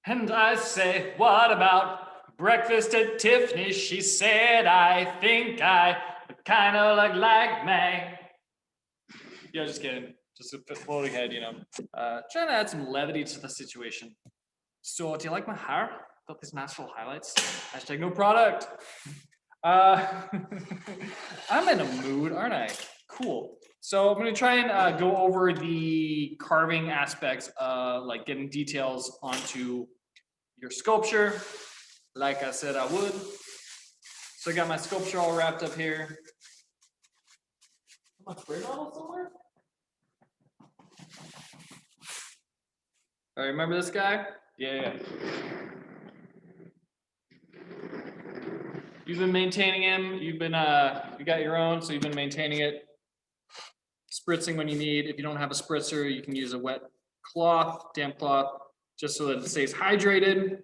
And I say, what about breakfast at Tiffany's? She said, I think I kind of like me. Yeah, just kidding. Just a floating head, you know. Trying to add some levity to the situation. So, do you like my hair? Got these natural highlights. Hashtag no product. I'm in a mood, aren't I? Cool. So I'm going to try and go over the carving aspects, like getting details onto your sculpture, like I said I would. So I got my sculpture all wrapped up here. My spray bottle somewhere? All right, remember this guy? Yeah. You've been maintaining him. You've been you got your own, so you've been maintaining it. Spritzing when you need. If you don't have a spritzer, you can use a wet cloth, damp cloth, just so that it stays hydrated.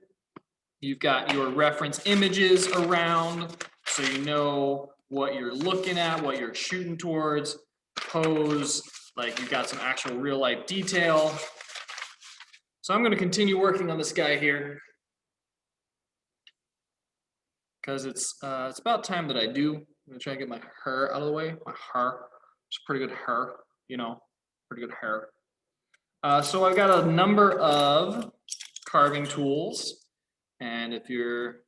You've got your reference images around, so you know what you're looking at, what you're shooting towards, pose, like you've got some actual real life detail. So I'm going to continue working on this guy here because it's about time that I do. I'm going to try and get my hair out of the way. My hair, it's pretty good hair, you know, pretty good hair. So I've got a number of carving tools, and if you're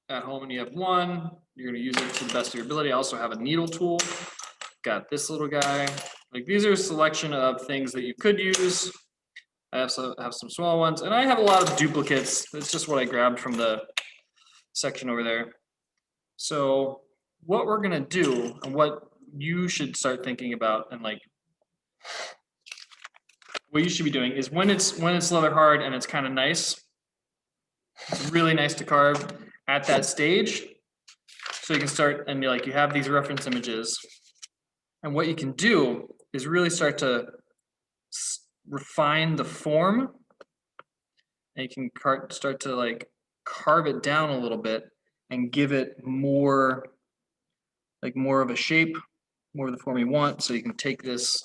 at home and you have one, you're going to use it to the best of your ability. I also have a needle tool. Got this little guy. Like, these are a selection of things that you could use. I also have some small ones, and I have a lot of duplicates. That's just what I grabbed from the section over there. So what we're going to do, and what you should start thinking about, and like what you should be doing, is when it's leather hard and it's kind of nice, it's really nice to carve at that stage. So you can start, and you have these reference images, and what you can do is really start to refine the form, and you can start to like carve it down a little bit and give it more of a shape, more of the form you want. So you can take this,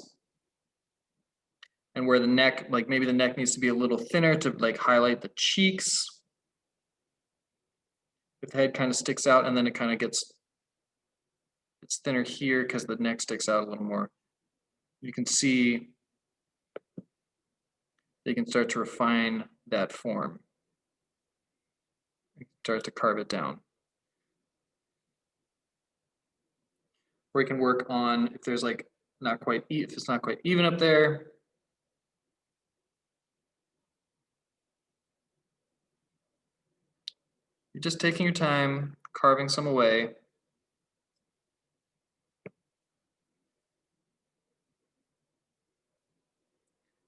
and where the neck, like maybe the neck needs to be a little thinner to like highlight the cheeks. If the head kind of sticks out, and then it kind of it's thinner here because the neck sticks out a little more. You can see they can start to refine that form. Start to carve it down. Or you can work on if there's like if it's not quite even up there. You're just taking your time, carving some away.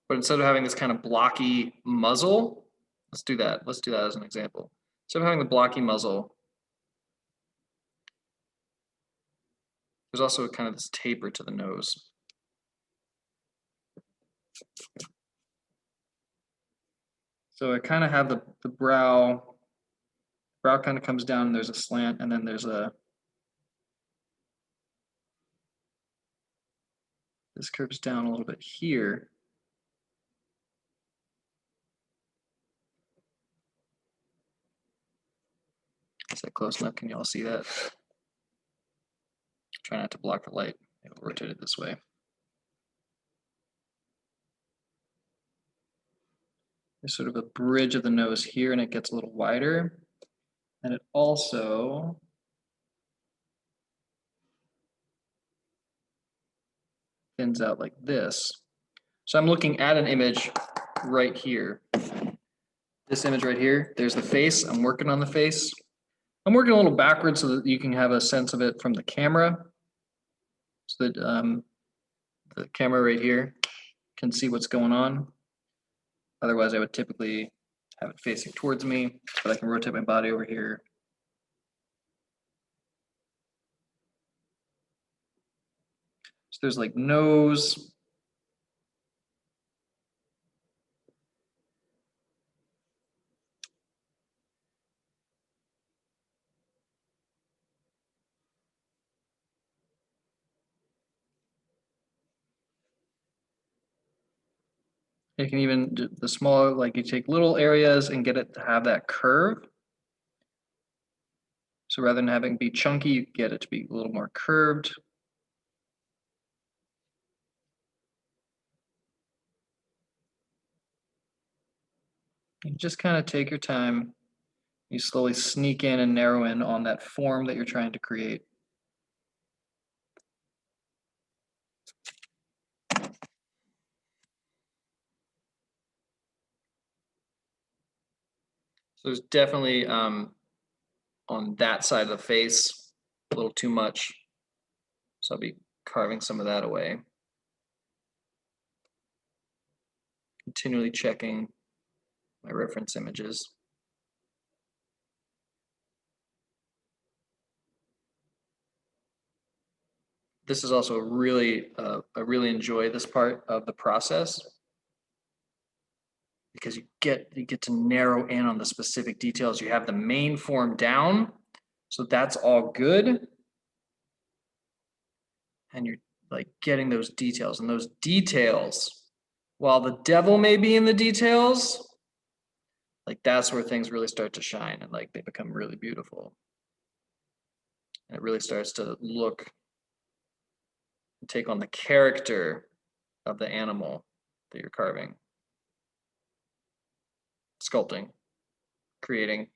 But instead of having this kind of blocky muzzle, let's do that. Let's do that as an example. Instead of having the blocky muzzle, there's also kind of this taper to the nose. So I kind of have the brow kind of comes down, and there's a slant, and then there's this curves down a little bit here. Is that close enough? Can you all see that? Try not to block the light. It'll rotate it this way. There's sort of a bridge of the nose here, and it gets a little wider. And it also thins out like this. So I'm looking at an image right here. This image right here, there's the face. I'm working on the face. I'm working a little backwards so that you can have a sense of it from the camera. So that the camera right here can see what's going on. Otherwise, I would typically have it facing towards me, but I can rotate my body over here. So there's like nose. You can even do the smaller, like you take little areas and get it to have that curve. So rather than having it be chunky, you get it to be a little more curved. You just kind of take your time. You slowly sneak in and narrow in on that form that you're trying to create. So there's definitely on that side of the face a little too much. So I'll be carving some of that away. Continually checking my reference images. This is also really, I really enjoy this part of the process because you get to narrow in on the specific details. You have the main form down, so that's all good. And you're like getting those details, and those details, while the devil may be in the details, like that's where things really start to shine and like they become really beautiful. And it really starts to look and take on the character of the animal that you're carving, sculpting, creating.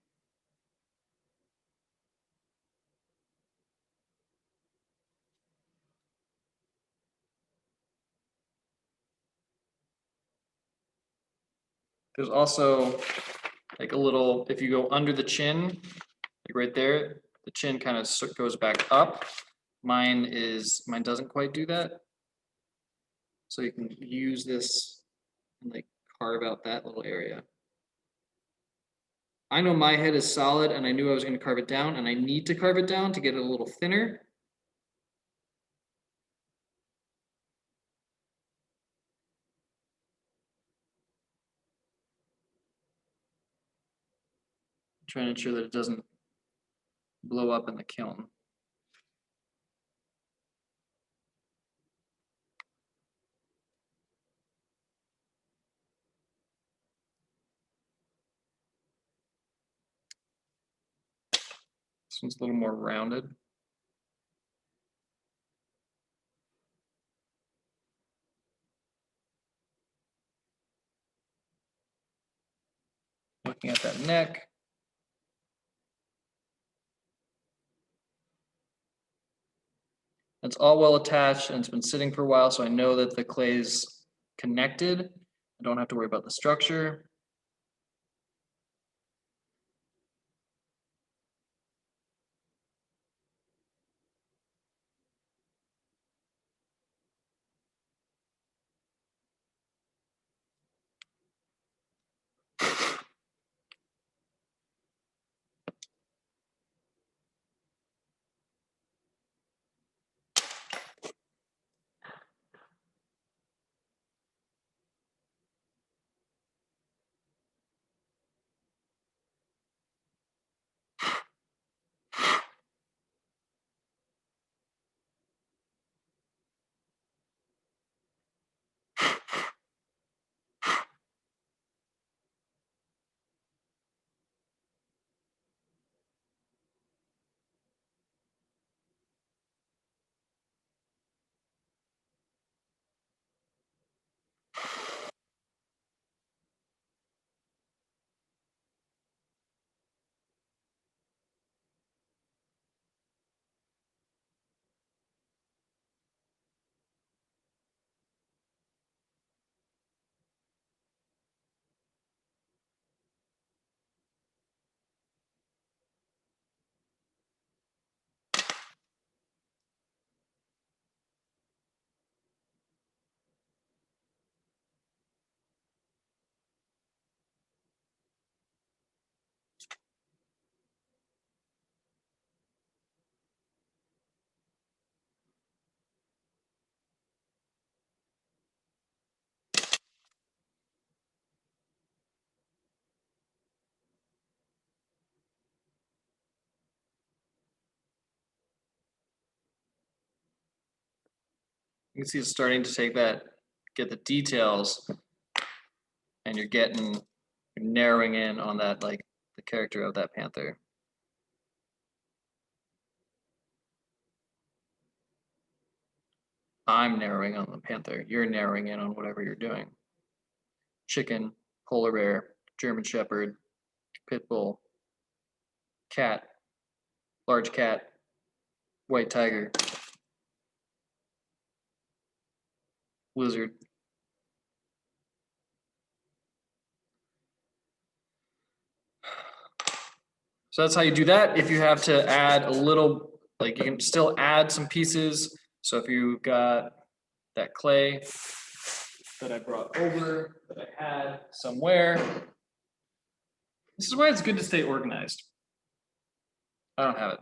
There's also like a little, if you go under the chin, like right there, the chin kind of goes back up. Mine doesn't quite do that. So you can use this and like carve out that little area. I know my head is solid and I knew I was going to carve it down, and I need to carve it down to get it a little thinner. I'm trying to ensure that it doesn't blow up in the kiln. This one's a little more rounded. Looking at that neck. It's all well attached and it's been sitting for a while, so I know that the clay's connected. I don't have to worry about the structure. You can see it's starting to take that, get the details and you're narrowing in on that, like the character of that panther. I'm narrowing on the panther. You're narrowing in on whatever you're doing. Chicken, polar bear, German shepherd, pit bull, cat, large cat, white tiger, lizard. So that's how you do that. If you have to add a little, like you can still add some pieces. So if you got that clay that I brought over, that I had somewhere, this is why it's good to stay organized. I don't have it.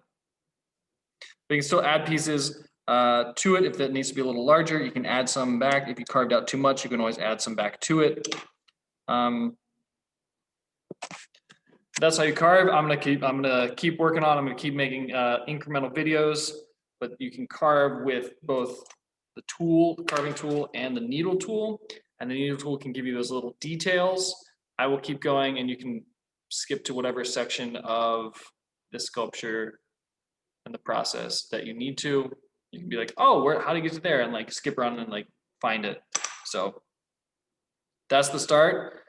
But you can still add pieces to it if that needs to be a little larger. You can add some back. If you carved out too much, you can always add some back to it. That's how you carve. I'm gonna keep working on. I'm gonna keep making incremental videos. But you can carve with both the tool, the carving tool, and the needle tool. And the needle tool can give you those little details. I will keep going, and you can skip to whatever section of the sculpture and the process that you need to. You can be like, oh, how do you get to there? And like skip around and like find it. So that's the start.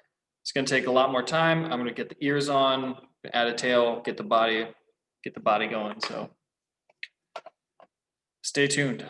It's gonna take a lot more time. I'm gonna get the ears on, add a tail, get the body going. So stay tuned.